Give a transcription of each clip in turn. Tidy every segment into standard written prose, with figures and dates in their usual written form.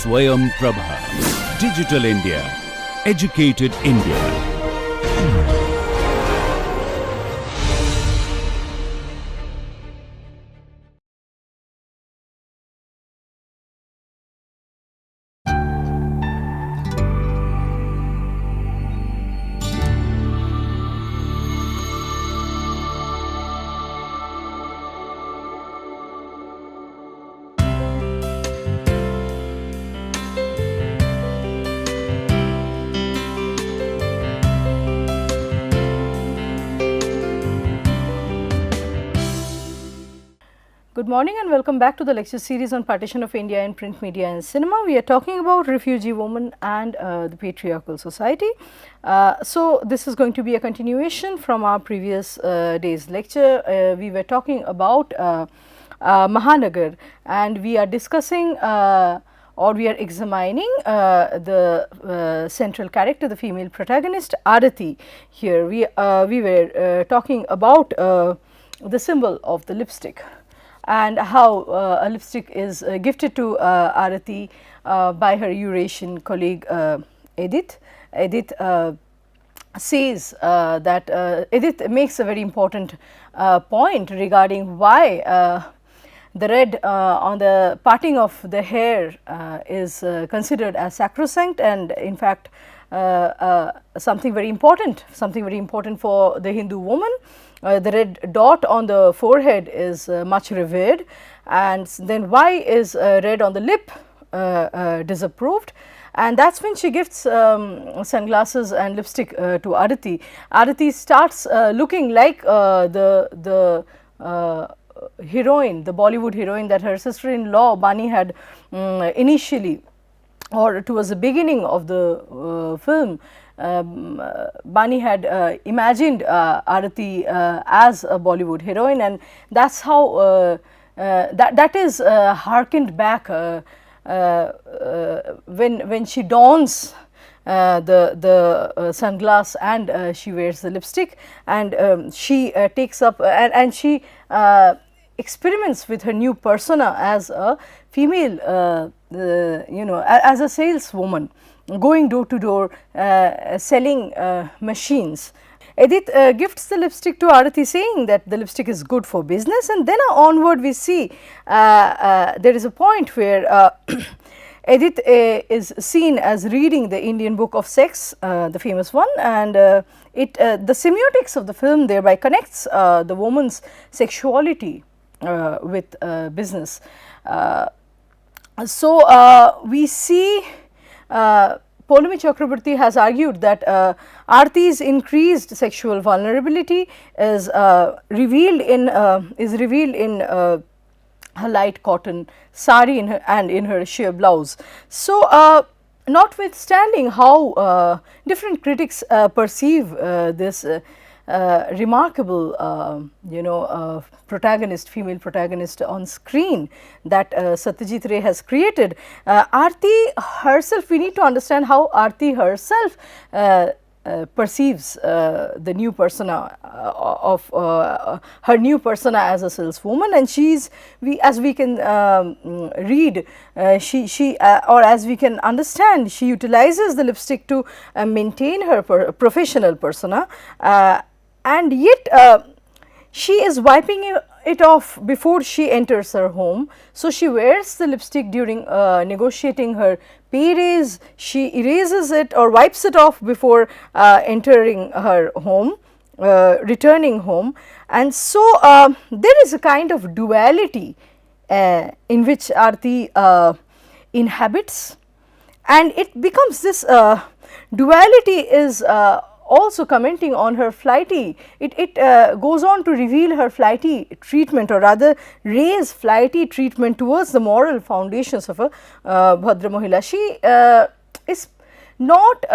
Swayam Prabha. Digital India. Educated India. Good morning and welcome back to the lecture series on partition of India in print media and cinema. We are talking about refugee women and the patriarchal society. So, this is going to be a continuation from our previous day's lecture. We were talking about Mahanagar, and we are discussing or we are examining the central character, the female protagonist Arati. Here we were talking about the symbol of the lipstick, and how a lipstick is gifted to Arati by her Eurasian colleague Edith. Edith says that Edith makes a very important point regarding why the red on the parting of the hair is considered as sacrosanct, and in fact something very important for the Hindu woman. The red dot on the forehead is much revered, and then why is red on the lip disapproved? And that is when she gifts sunglasses and lipstick to Arati. Arati starts looking like the heroine, the Bollywood heroine that her sister-in-law Bani had initially, or towards the beginning of the film, Bani had imagined Arati as a Bollywood heroine, and that is how that is harkened back when she dons the sunglass and she wears the lipstick, and she takes up and she experiments with her new persona as a female, as a saleswoman, going door to door, selling machines. Edith gifts the lipstick to Arati, saying that the lipstick is good for business, and then onward we see there is a point where Edith is seen as reading the Indian book of sex, the famous one, and the semiotics of the film thereby connects the woman's sexuality with business. So, we see Polumi Chakraborty has argued that Arati's increased sexual vulnerability is revealed in her light cotton sari and in her sheer blouse. So, notwithstanding how different critics perceive this remarkable protagonist, female protagonist on screen that Satyajit Ray has created, Arati herself, we need to understand how Arati herself perceives the new persona of her new persona as a saleswoman, and as we can read, or as we can understand, she utilizes the lipstick to maintain her professional persona, and yet she is wiping it off before she enters her home. So, she wears the lipstick during negotiating her pay raise, she erases it or wipes it off before entering her home, returning home, and so there is a kind of duality in which Arati inhabits, and it becomes this duality is also commenting on her flighty, it goes on to reveal her flighty treatment, or rather Ray's flighty treatment towards the moral foundations of a Bhadra Mahila. She is not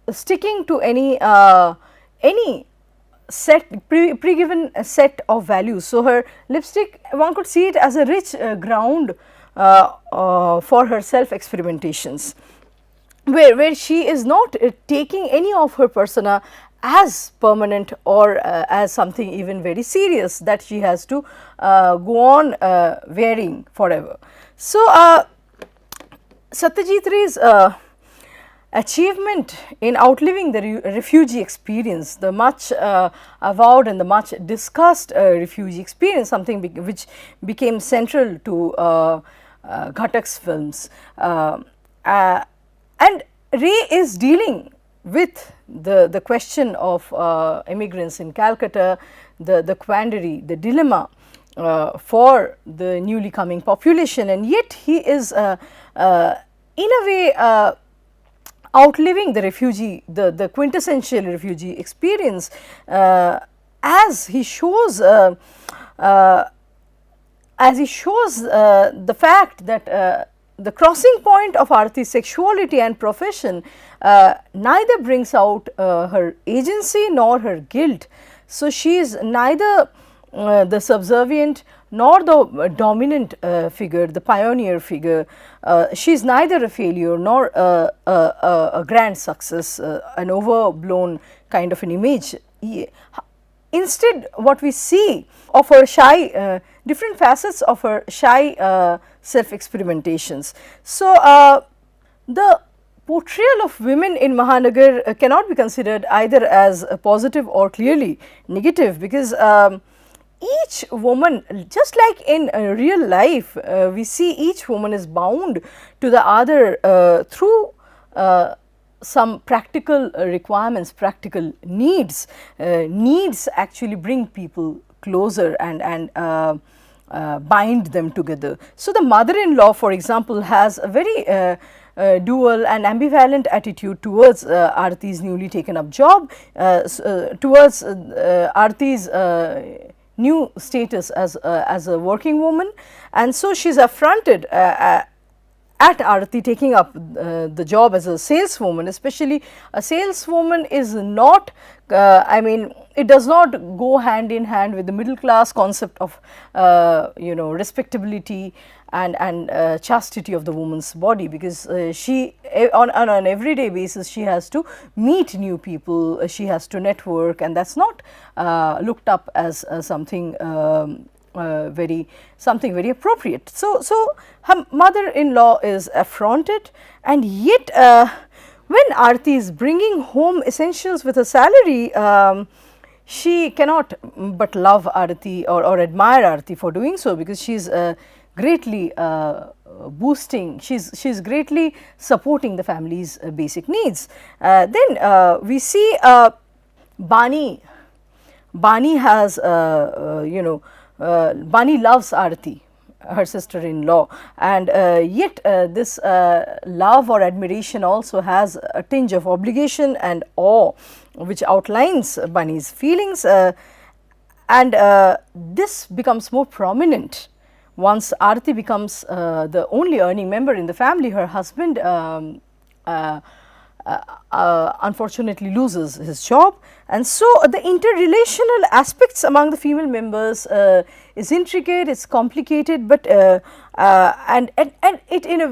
sticking to any set pre-given set of values. So, her lipstick, one could see it as a rich ground for her self experimentations, where she is not taking any of her persona as permanent or as something even very serious that she has to go on wearing forever. So, Satyajit Ray's achievement in outliving the refugee experience, the much avowed and the much discussed refugee experience, something which became central to Ghatak's films. And Ray is dealing with the question of immigrants in Calcutta, the quandary, the dilemma for the newly coming population, and yet he is in a way outliving the refugee, the quintessential refugee experience, as he shows the fact that the crossing point of Aarti's sexuality and profession neither brings out her agency nor her guilt. So, she is neither the subservient nor the dominant figure, the pioneer figure. She is neither a failure nor a grand success, an overblown kind of an image. Instead, what we see of her shy, different facets of her shy self-experimentations. So, the portrayal of women in Mahanagar cannot be considered either as positive or clearly negative, because each woman, just like in real life, we see each woman is bound to the other through some practical requirements, practical needs. Needs actually bring people closer and bind them together. So, the mother-in-law, for example, has a very dual and ambivalent attitude towards Aarti's newly taken up job, towards Aarti's new status as a working woman, and so she is affronted at Aarti taking up the job as a saleswoman. Especially a saleswoman is not, I mean, it does not go hand in hand with the middle class concept of respectability and chastity of the woman's body, because she on an everyday basis she has to meet new people, she has to network, and that is not looked up as something very appropriate. So, her mother-in-law is affronted, and yet when Aarti is bringing home essentials with a salary, she cannot but love Aarti or admire Aarti for doing so, because she is greatly boosting, she is greatly supporting the family's basic needs. Then we see Bani has Bani loves Aarti, her sister-in-law, and yet this love or admiration also has a tinge of obligation and awe, which outlines Bani's feelings, and this becomes more prominent once Aarti becomes the only earning member in the family. Her husband unfortunately loses his job, and so the interrelational aspects among the female members is intricate, it's complicated, but and it in a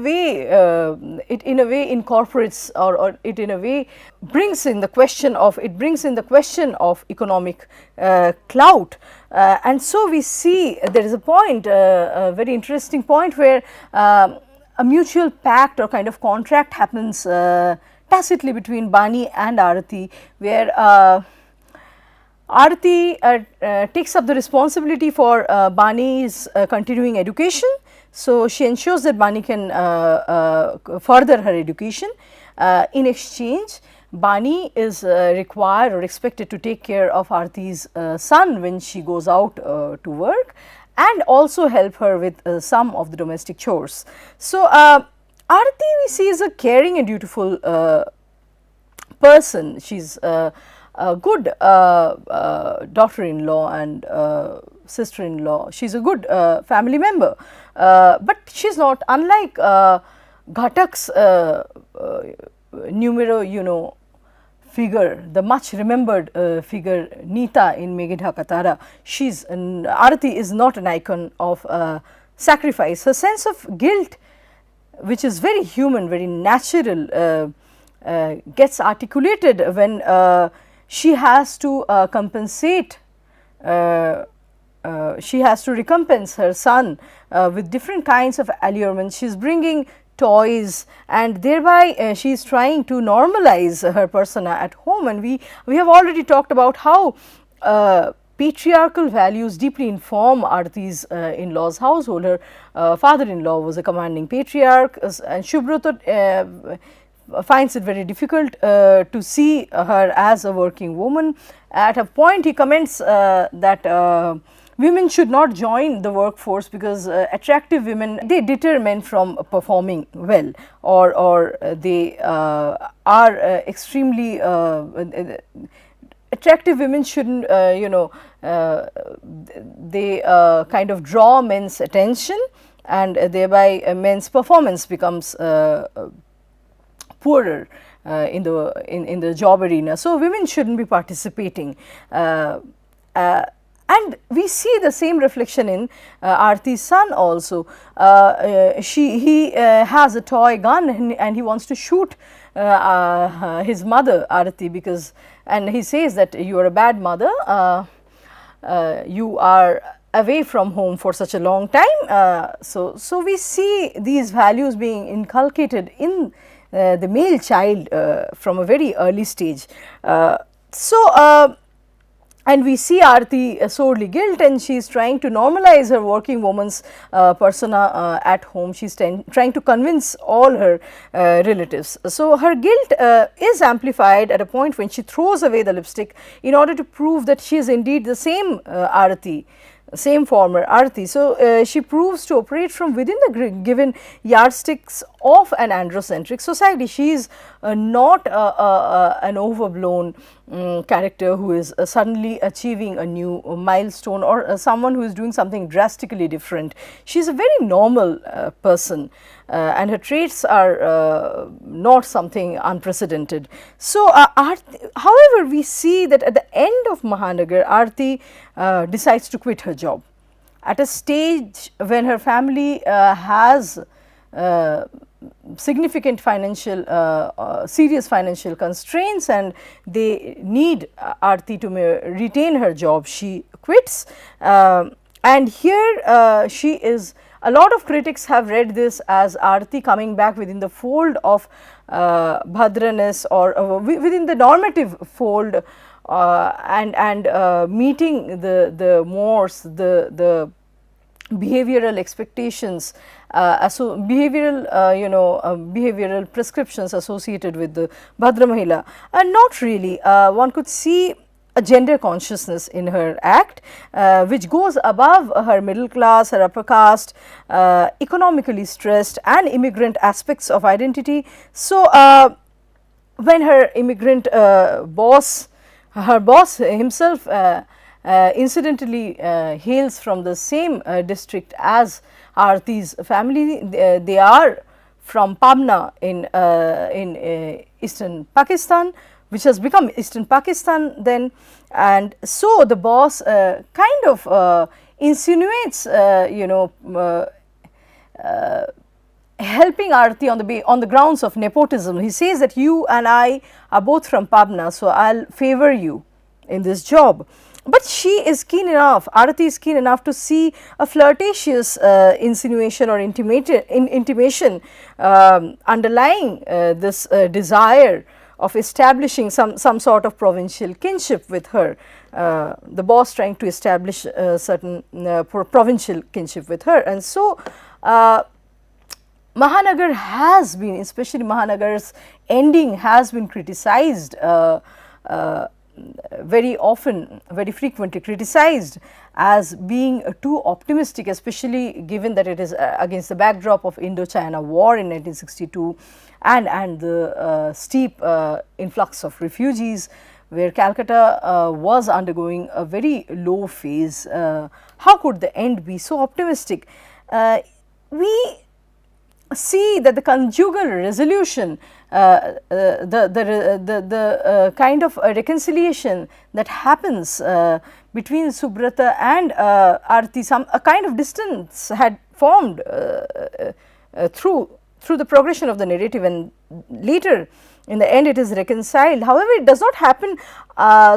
way incorporates or it in a way brings in the question of economic clout, and so we see there is a point, a very interesting point, where a mutual pact or kind of contract happens tacitly between Bani and Aarti, where Aarti takes up the responsibility for Bani's continuing education. So, she ensures that Bani can further her education. In exchange, Bani is required or expected to take care of Aarti's son when she goes out to work, and also help her with some of the domestic chores. So, Aarti we see is a caring and dutiful person. She is a good daughter-in-law and sister-in-law. She is a good family member, but she is not, unlike Ghatak's numero figure, the much remembered figure Neeta in Megidha Katara. Aarti is not an icon of sacrifice. Her sense of guilt, which is very human, very natural, gets articulated when she has to compensate, she has to recompense her son with different kinds of allurements. She is bringing toys, and thereby she is trying to normalize her persona at home. And we have already talked about how patriarchal values deeply inform Arti's in-law's household. Her father-in-law was a commanding patriarch, and Shubhrata finds it very difficult to see her as a working woman. At a point he comments that women should not join the workforce because attractive women, they deter men from performing well, or they are extremely attractive women shouldn't they kind of draw men's attention, and thereby men's performance becomes poorer in the job arena. So women shouldn't be participating, and we see the same reflection in Arti's son also. He has a toy gun, and he wants to shoot his mother Arti, because, and he says that you are a bad mother, you are away from home for such a long time. So we see these values being inculcated in the male child from a very early stage. And we see Arti sorely guilt, and she is trying to normalize her working woman's persona at home. She is trying to convince all her relatives. So her guilt is amplified at a point when she throws away the lipstick in order to prove that she is indeed the same Arti, same former Arti. So she proves to operate from within the given yardsticks of an androcentric society. She is not an overblown character who is suddenly achieving a new milestone, or someone who is doing something drastically different. She is a very normal person, and her traits are not something unprecedented. So, however, we see that at the end of Mahanagar, Arti decides to quit her job at a stage when her family has significant financial, serious financial constraints, and they need Arti to retain her job. She quits, and here she is. A lot of critics have read this as Arti coming back within the fold of Bhadraness, or within the normative fold, and meeting the mores, the behavioral expectations, behavioral prescriptions associated with the Bhadra Mahila. Not really. One could see a gender consciousness in her act, which goes above her middle class, her upper caste, economically stressed and immigrant aspects of identity. So, when her immigrant boss himself incidentally hails from the same district as Arti's family, they are from Pabna in eastern Pakistan, which has become eastern Pakistan then. And so the boss kind of insinuates helping Arti on the grounds of nepotism. He says that you and I are both from Pabna, so I'll favor you in this job. But she is keen enough, Arati is keen enough to see a flirtatious insinuation or intimation underlying this desire of establishing some sort of provincial kinship with her. The boss trying to establish a certain provincial kinship with her. And so, Mahanagar has been, especially Mahanagar's ending, has been criticized very often, very frequently criticized as being too optimistic, especially given that it is against the backdrop of Indochina War in 1962 and the steep influx of refugees, where Calcutta was undergoing a very low phase. How could the end be so optimistic? We see that the conjugal resolution, the kind of reconciliation that happens between Subrata and Arti, a kind of distance had formed through the progression of the narrative, and later in the end it is reconciled. However, it does not happen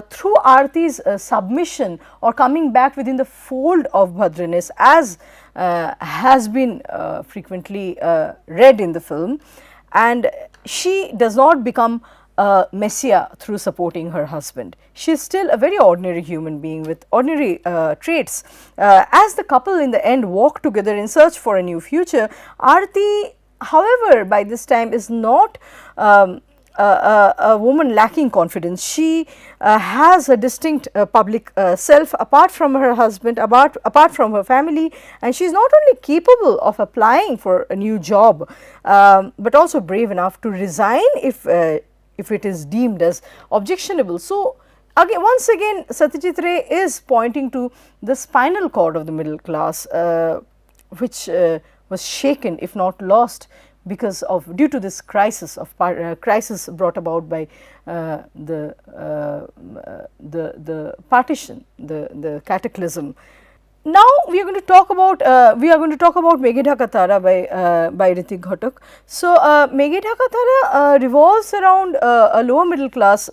through Aarti's submission or coming back within the fold of Bhadraness, as has been frequently read in the film, and she does not become a messiah through supporting her husband. She is still a very ordinary human being with ordinary traits. As the couple in the end walk together in search for a new future, Aarti, however, by this time is not a woman lacking confidence. She has a distinct public self apart from her husband, apart from her family, and she is not only capable of applying for a new job, but also brave enough to resign if it is deemed as objectionable. So, again, once again Satyajit Ray is pointing to the spinal cord of the middle class, which was shaken if not lost because of due to this crisis brought about by the partition, the cataclysm. Now we are going to talk about Meghe Dhaka Tara by Ritik Ghatak. So Meghe Dhaka Tara revolves around a lower middle class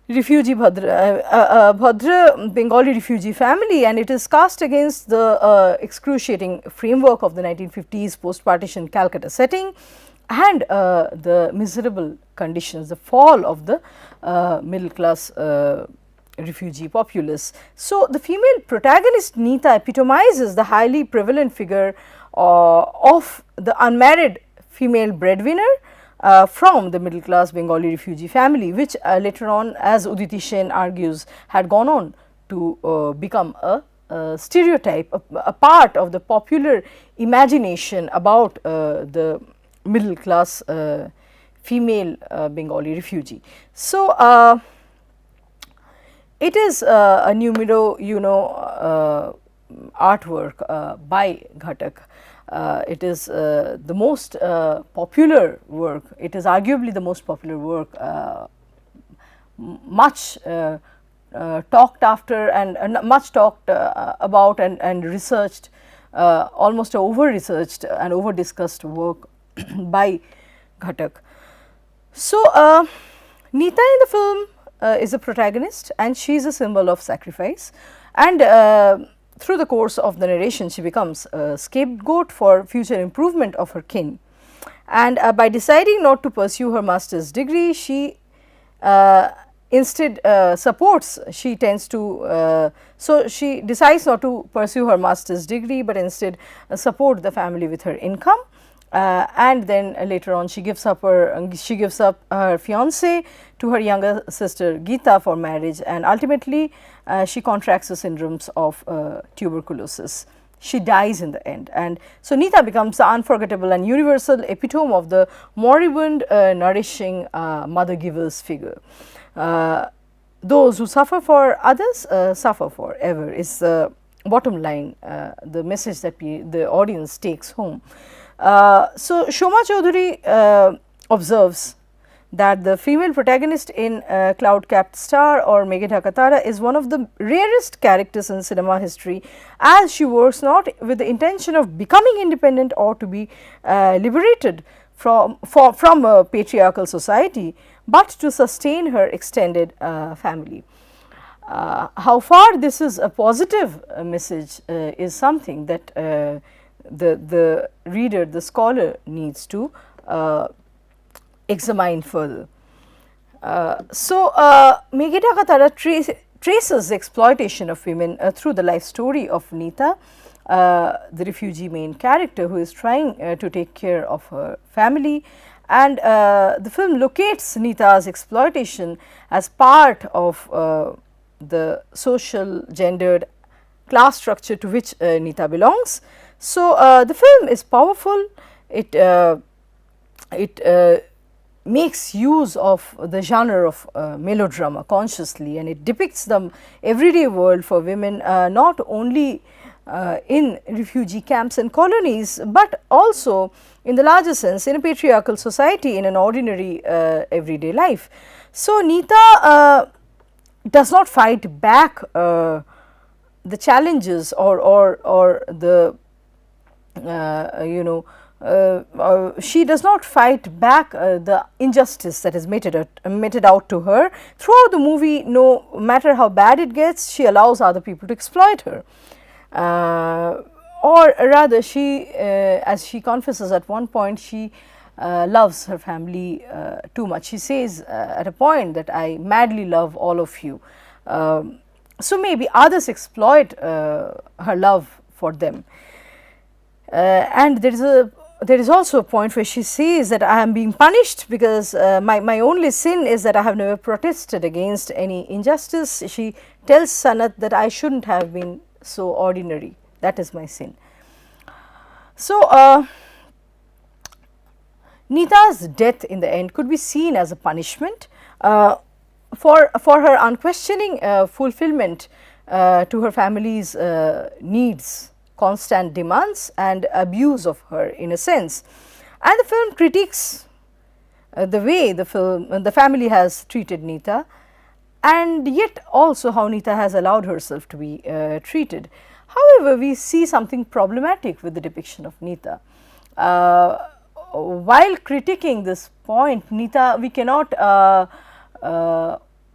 refugee Bhadra Bengali refugee family, and it is cast against the excruciating framework of the 1950s post-partition Calcutta setting and the miserable conditions, the fall of the middle class refugee populace. So, the female protagonist Neeta epitomizes the highly prevalent figure of the unmarried female breadwinner from the middle class Bengali refugee family, which later on, as Uditi Sen argues, had gone on to become a stereotype, a part of the popular imagination about the middle class female Bengali refugee. So, it is a numero artwork by Ghatak. It is the most popular work, it is arguably the most popular work, much talked after and much talked about and researched, almost over researched and over discussed work by Ghatak. So, Neeta in the film is a protagonist and she is a symbol of sacrifice, and through the course of the narration she becomes a scapegoat for future improvement of her kin, and by deciding not to pursue her master's degree, she instead supports, she tends to, so she decides not to pursue her master's degree, but instead support the family with her income. And then later on she gives up her fiance to her younger sister Geeta for marriage, and ultimately she contracts the syndromes of tuberculosis. She dies in the end, and so Neeta becomes the unforgettable and universal epitome of the moribund nourishing mother giver's figure. Those who suffer for others suffer forever is the bottom line, the message that the audience takes home. So, Shoma Chaudhary observes that the female protagonist in Cloud Capped Star or Meghe Dhaka Tara is one of the rarest characters in cinema history, as she works not with the intention of becoming independent or to be liberated from a patriarchal society, but to sustain her extended family. How far this is a positive message is something that the reader, the scholar needs to examine further. So, Meghe Dhaka Tara traces the exploitation of women through the life story of Neeta, the refugee main character who is trying to take care of her family, and the film locates Neeta's exploitation as part of the social gendered class structure to which Neeta belongs. So, the film is powerful, it makes use of the genre of melodrama consciously, and it depicts the everyday world for women not only in refugee camps and colonies, but also in the larger sense in a patriarchal society in an ordinary everyday life. So, Neeta does not fight back the challenges or the she does not fight back the injustice that is meted out to her. Throughout the movie, no matter how bad it gets, she allows other people to exploit her. Or rather, she, as she confesses at one point, she loves her family too much. She says at a point that I madly love all of you. So maybe others exploit her love for them. And there is also a point where she says that I am being punished because my only sin is that I have never protested against any injustice. She tells Sanat that I shouldn't have been so ordinary, that is my sin. So, Nita's death in the end could be seen as a punishment for her unquestioning fulfillment to her family's needs, constant demands and abuse of her in a sense. And the film critiques the way the family has treated Nita, and yet also how Nita has allowed herself to be treated. However, we see something problematic with the depiction of Nita. While critiquing this point, Nita, we cannot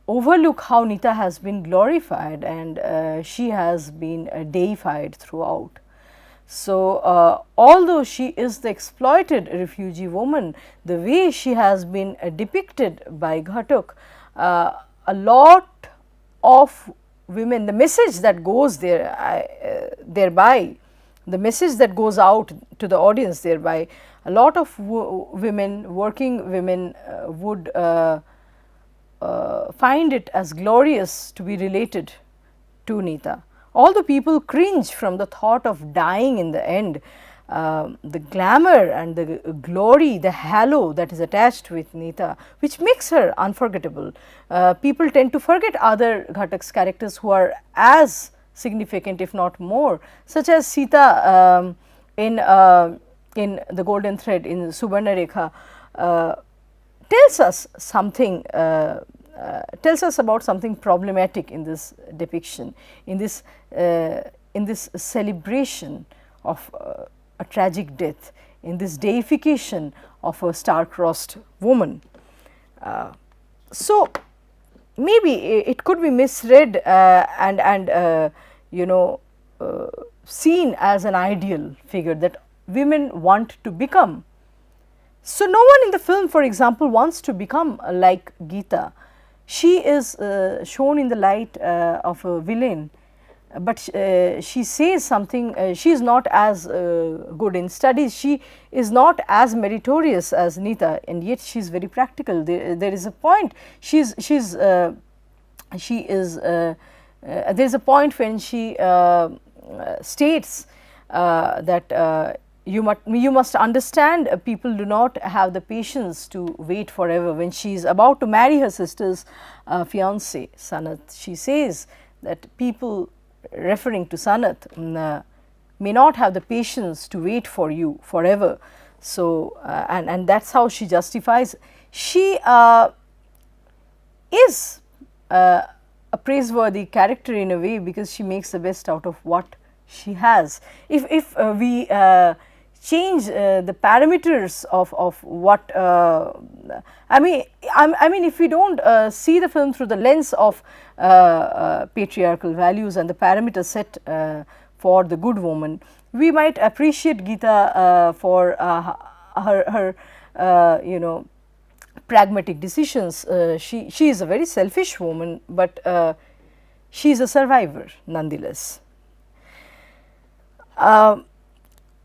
overlook how Nita has been glorified and she has been deified throughout. So, although she is the exploited refugee woman, the way she has been depicted by Ghatak, a lot of women, the message that goes there thereby, the message that goes out to the audience thereby, a lot of women, working women would find it as glorious to be related to Nita. Although people cringe from the thought of dying in the end, the glamour and the glory, the halo that is attached with Nita, which makes her unforgettable. People tend to forget other Ghatak's characters who are as significant if not more, such as Sita in The Golden Thread, in Subarna Rekha, tells us something, tells us about something problematic in this depiction, in this celebration of a tragic death, in this deification of a star-crossed woman. So, maybe it could be misread and you know, seen as an ideal figure that women want to become. So, no one in the film, for example, wants to become like Geeta. She is shown in the light of a villain, but she says something, she is not as good in studies, she is not as meritorious as Nita, and yet she is very practical. There is a point, there is a point when she states that you must understand people do not have the patience to wait forever. When she is about to marry her sister's fiance Sanat, she says that people, referring to Sanat, may not have the patience to wait for you forever. So, and that is how she justifies. She is a praiseworthy character in a way, because she makes the best out of what she has. If we change the parameters of what I mean, if we do not see the film through the lens of patriarchal values and the parameters set for the good woman, we might appreciate Geeta for her you know, pragmatic decisions. She is a very selfish woman, but she is a survivor nonetheless.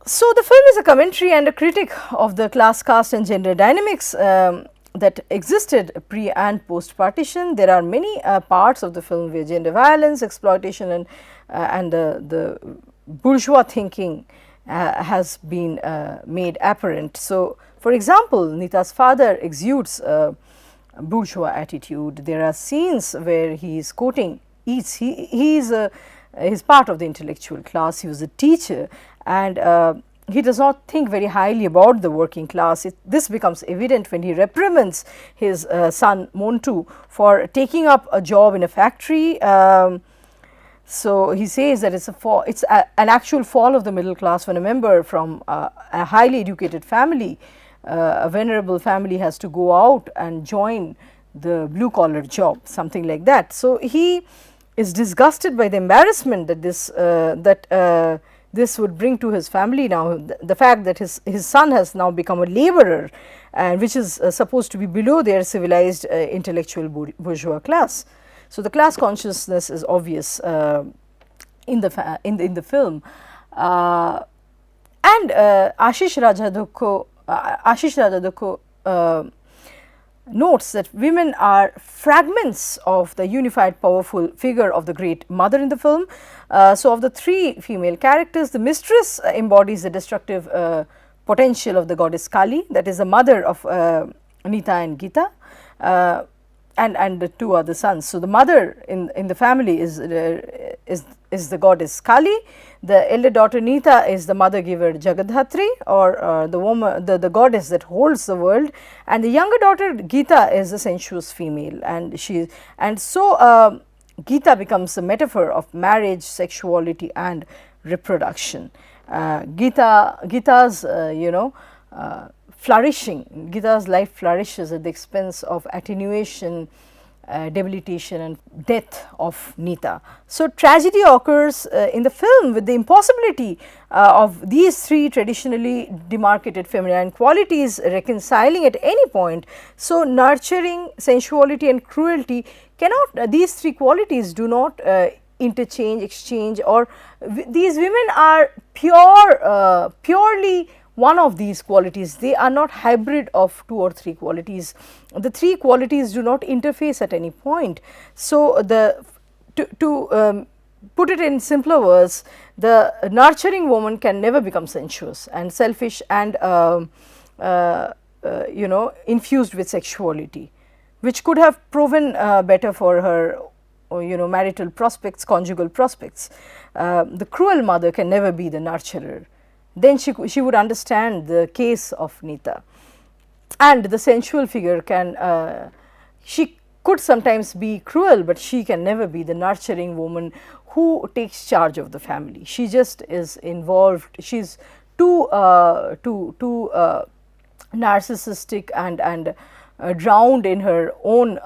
So, the film is a commentary and a critic of the class, caste and gender dynamics that existed pre and post partition. There are many parts of the film where gender violence, exploitation and the bourgeois thinking has been made apparent. So, for example, Nita's father exudes a bourgeois attitude. There are scenes where he is quoting Yeats. He is part of the intellectual class. He was a teacher, and he does not think very highly about the working class. This becomes evident when he reprimands his son Montu for taking up a job in a factory So he says that it's an actual fall of the middle class when a member from a highly educated family, a venerable family, has to go out and join the blue collar job, something like that. So he is disgusted by the embarrassment that this would bring to his family. Now the fact that his son has now become a laborer, and which is supposed to be below their civilized intellectual bourgeois class. So the class consciousness is obvious in the film, and Ashish Rajadhukko notes that women are fragments of the unified powerful figure of the great mother in the film. So of the three female characters, the mistress embodies the destructive potential of the goddess Kali, that is the mother of Nita and Gita, and the two other sons. So the mother in the family is the goddess Kali. The elder daughter Nita is the mother giver Jagadhatri, or the woman, the goddess that holds the world, and the younger daughter Gita is the sensuous female, and so Gita becomes a metaphor of marriage, sexuality, and reproduction. Gita's flourishing, Gita's life flourishes at the expense of attenuation, debilitation, and death of Nita. So tragedy occurs in the film with the impossibility of these three traditionally demarcated feminine qualities reconciling at any point. So nurturing, sensuality, and cruelty cannot, these three qualities do not interchange, exchange, or these women are purely one of these qualities. They are not hybrid of two or three qualities. The three qualities do not interface at any point. So to put it in simpler words, the nurturing woman can never become sensuous and selfish and infused with sexuality, which could have proven better for her marital prospects, conjugal prospects. The cruel mother can never be the nurturer. Then she would understand the case of Nita, and the sensual figure she could sometimes be cruel, but she can never be the nurturing woman who takes charge of the family. She just is involved. She's too narcissistic and drowned in her own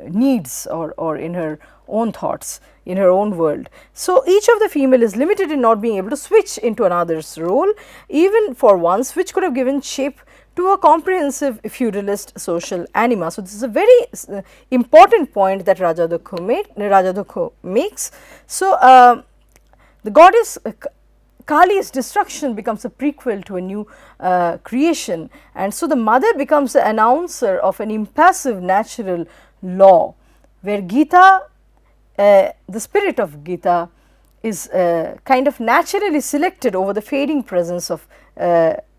needs or in her own thoughts, in her own world. So each of the female is limited in not being able to switch into another's role, even for once, which could have given shape to a comprehensive feudalist social anima. So this is a very important point that Rajadhukko makes. So the goddess Kali's destruction becomes a prequel to a new creation, and so the mother becomes the announcer of an impassive natural law, where Gita, the spirit of Gita, is kind of naturally selected over the fading presence of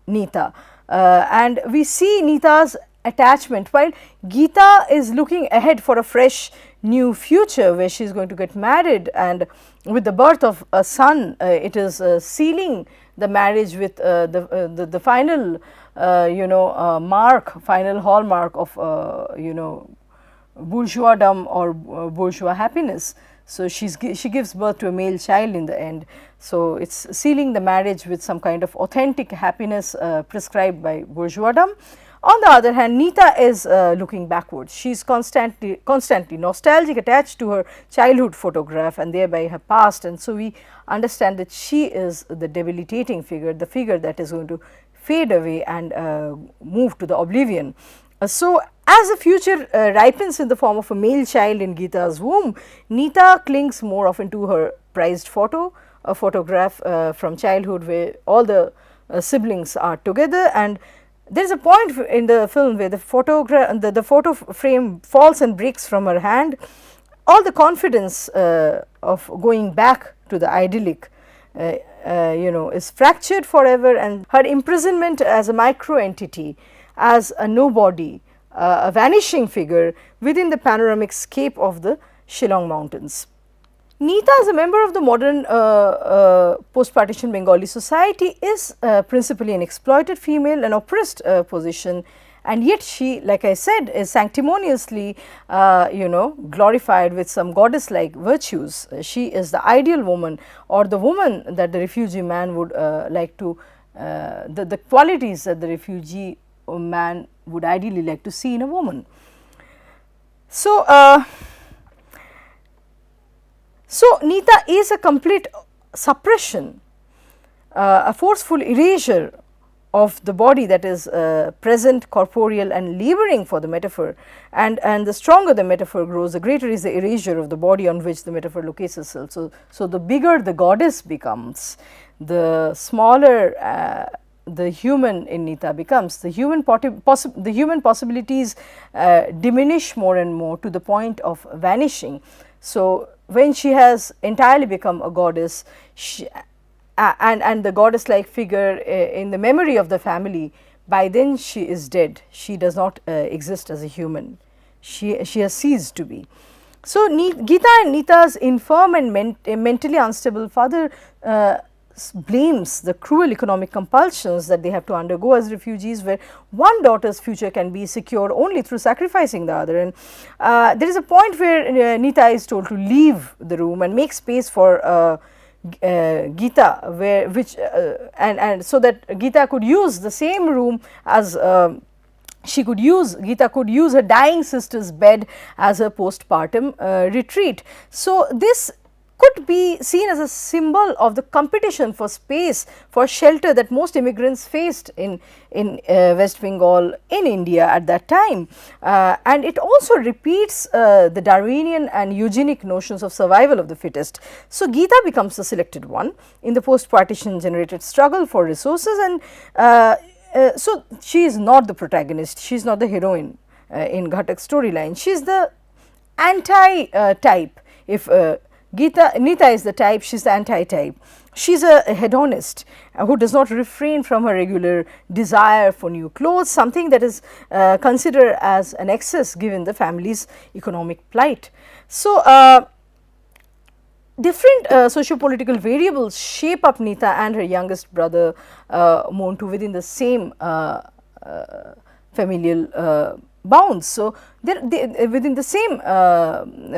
Nita, and we see Nita's attachment, while Gita is looking ahead for a fresh new future where she is going to get married, and with the birth of a son, it is sealing the marriage with the final final hallmark of bourgeoisdom or bourgeois happiness. So she gives birth to a male child in the end. So it's sealing the marriage with some kind of authentic happiness prescribed by bourgeoisdom. On the other hand, Nita is looking backwards. She is constantly nostalgic, attached to her childhood photograph and thereby her past, and so we understand that she is the debilitating figure, the figure that is going to fade away and move to the oblivion. So as the future ripens in the form of a male child in Gita's womb, Nita clings more often to her prized a photograph from childhood where all the siblings are together, and there is a point in the film where the photo frame falls and breaks from her hand. All the confidence of going back to the idyllic is fractured forever, and her imprisonment as a micro entity, as a nobody, a vanishing figure within the panoramic scape of the Shillong mountains. Nita, as a member of the modern post-partition Bengali society, is principally an exploited female, an oppressed position, and yet she, like I said, is sanctimoniously glorified with some goddess like virtues. She is the ideal woman, or the woman that the refugee man would like to, the qualities that the refugee man would ideally like to see in a woman. So, Nita is a complete suppression, a forceful erasure of the body that is present, corporeal and laboring for the metaphor, and the stronger the metaphor grows, the greater is the erasure of the body on which the metaphor locates itself. So the bigger the goddess becomes, the smaller the human in Nita becomes. The human possibilities diminish more and more to the point of vanishing. So when she has entirely become a goddess, and the goddess like figure in the memory of the family, by then she is dead. She does not exist as a human. She has ceased to be. So Gita and Nita's infirm and mentally unstable father blames the cruel economic compulsions that they have to undergo as refugees, where one daughter's future can be secured only through sacrificing the other. And there is a point where Nita is told to leave the room and make space for Gita, and so that Gita could use the same room as Gita could use her dying sister's bed as her postpartum retreat. So this could be seen as a symbol of the competition for space, for shelter that most immigrants faced in West Bengal, in India at that time. And it also repeats the Darwinian and eugenic notions of survival of the fittest. So Gita becomes the selected one in the post-partition generated struggle for resources, and so she is not the protagonist, she is not the heroine in Ghatak's storyline, she is the anti-type. If Nita is the type, she is the anti-type. She is a hedonist who does not refrain from her regular desire for new clothes, something that is considered as an excess given the family's economic plight. So, different socio-political variables shape up Nita and her youngest brother Montu within the same familial bounds. So, they within the same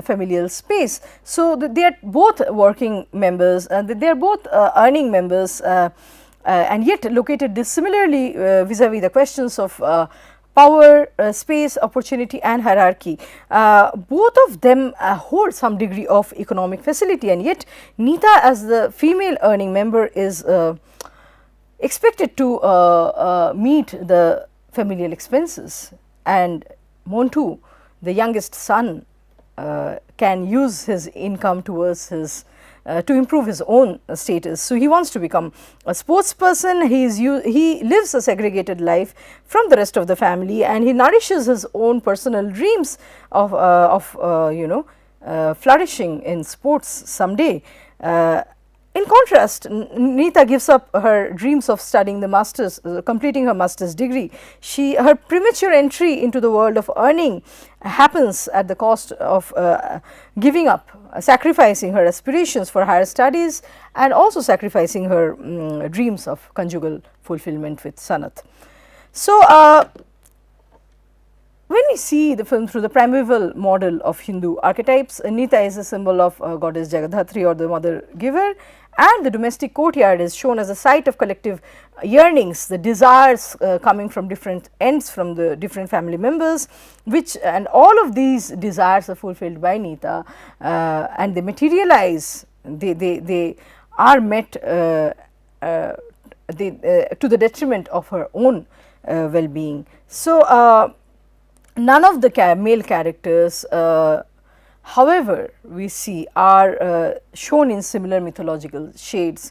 familial space. So, they are both working members, they are both earning members, and yet located dissimilarly vis-a-vis the questions of power, space, opportunity and hierarchy. Both of them hold some degree of economic facility, and yet Nita as the female earning member is expected to meet the familial expenses, and Montu, the youngest son, can use his income towards his to improve his own status. So, he wants to become a sports person. He lives a segregated life from the rest of the family, and he nourishes his own personal dreams of flourishing in sports someday. In contrast, Nita gives up her dreams of studying the masters, completing her master's degree. Her premature entry into the world of earning happens at the cost of giving up, sacrificing her aspirations for higher studies, and also sacrificing her dreams of conjugal fulfillment with Sanat. So, when we see the film through the primeval model of Hindu archetypes, Nita is a symbol of goddess Jagadhatri, or the mother giver, and the domestic courtyard is shown as a site of collective yearnings, the desires coming from different ends, from the different family members, and all of these desires are fulfilled by Nita, and they materialize, they are met to the detriment of her own well-being. So, none of the male characters, however, we see are shown in similar mythological shades.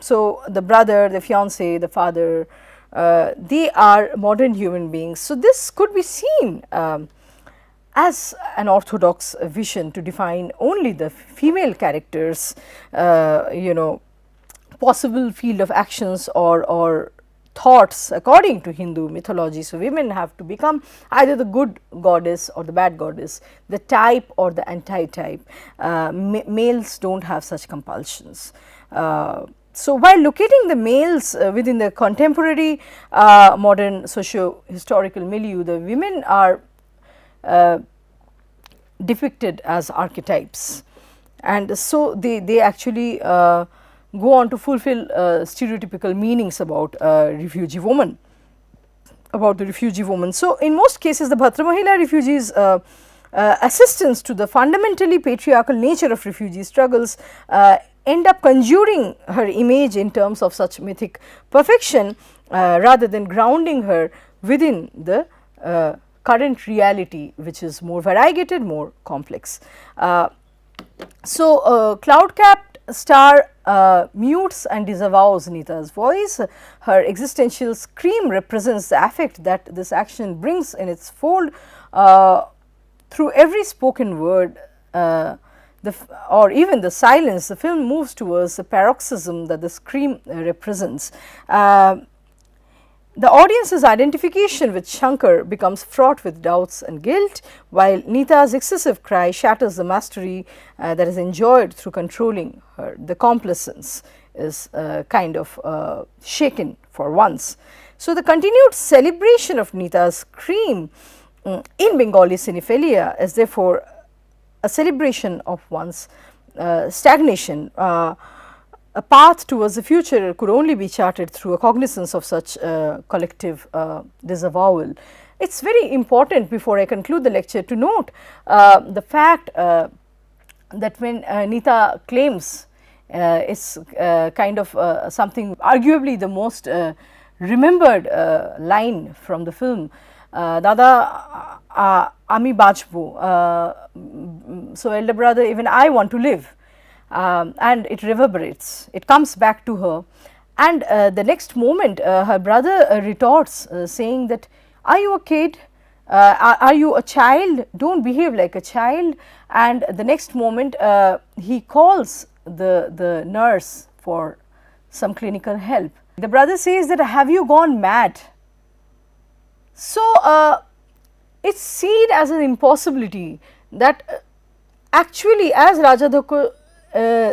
So, the brother, the fiance, the father, they are modern human beings. So, this could be seen as an orthodox vision to define only the female characters, possible field of actions or thoughts according to Hindu mythology. So, women have to become either the good goddess or the bad goddess, the type or the anti-type. Males do not have such compulsions. So, while locating the males within the contemporary modern socio-historical milieu, the women are depicted as archetypes, and so they actually go on to fulfill stereotypical meanings about refugee woman, about the refugee woman. So, in most cases the Bhatra Mahila refugees assistance to the fundamentally patriarchal nature of refugee struggles end up conjuring her image in terms of such mythic perfection rather than grounding her within the current reality, which is more variegated, more complex. So, cloud-capped star mutes and disavows Nita's voice. Her existential scream represents the affect that this action brings in its fold through every spoken word or even the silence. The film moves towards the paroxysm that the scream represents. The audience's identification with Shankar becomes fraught with doubts and guilt, while Nita's excessive cry shatters the mastery that is enjoyed through controlling her. The complacence is kind of shaken for once. So, the continued celebration of Nita's scream in Bengali cinephilia is therefore a celebration of one's stagnation. A path towards the future could only be charted through a cognizance of such collective disavowal. It is very important, before I conclude the lecture, to note the fact that when Nita claims is kind of something arguably the most remembered line from the film, Dada Ami Bachbo, so elder brother, even I want to live. And it reverberates, it comes back to her, and the next moment her brother retorts saying that, are you a kid, are you a child, do not behave like a child, and the next moment he calls the nurse for some clinical help. The brother says that, have you gone mad? So, it is seen as an impossibility that actually, as Rajadhoko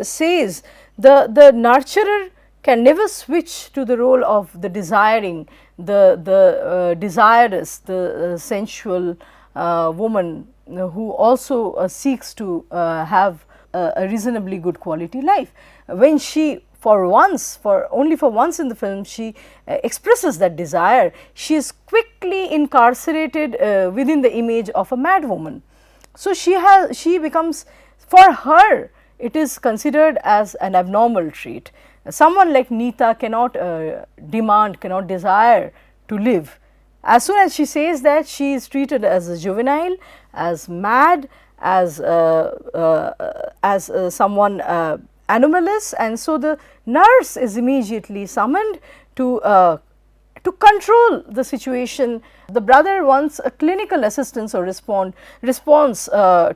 says, the nurturer can never switch to the role of the desiring, the desirous, the sensual woman who also seeks to have a reasonably good quality life. When she, only for once in the film, she expresses that desire, she is quickly incarcerated within the image of a mad woman. So, she becomes, for her, it is considered as an abnormal trait. Someone like Nita cannot demand, cannot desire to live. As soon as she says that, she is treated as a juvenile, as mad, as someone anomalous, and so the nurse is immediately summoned to control the situation. The brother wants a clinical assistance or response or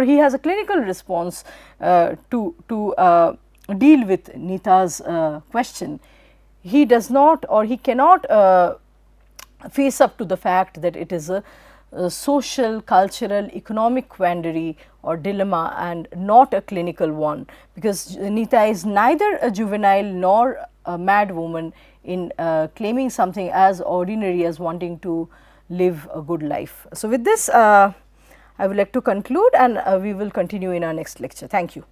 he has a clinical response to deal with Nita's question. He does not, or he cannot face up to the fact that it is a social, cultural, economic quandary or dilemma and not a clinical one, because Nita is neither a juvenile nor a mad woman in claiming something as ordinary as wanting to live a good life. So, with this I would like to conclude, and we will continue in our next lecture. Thank you.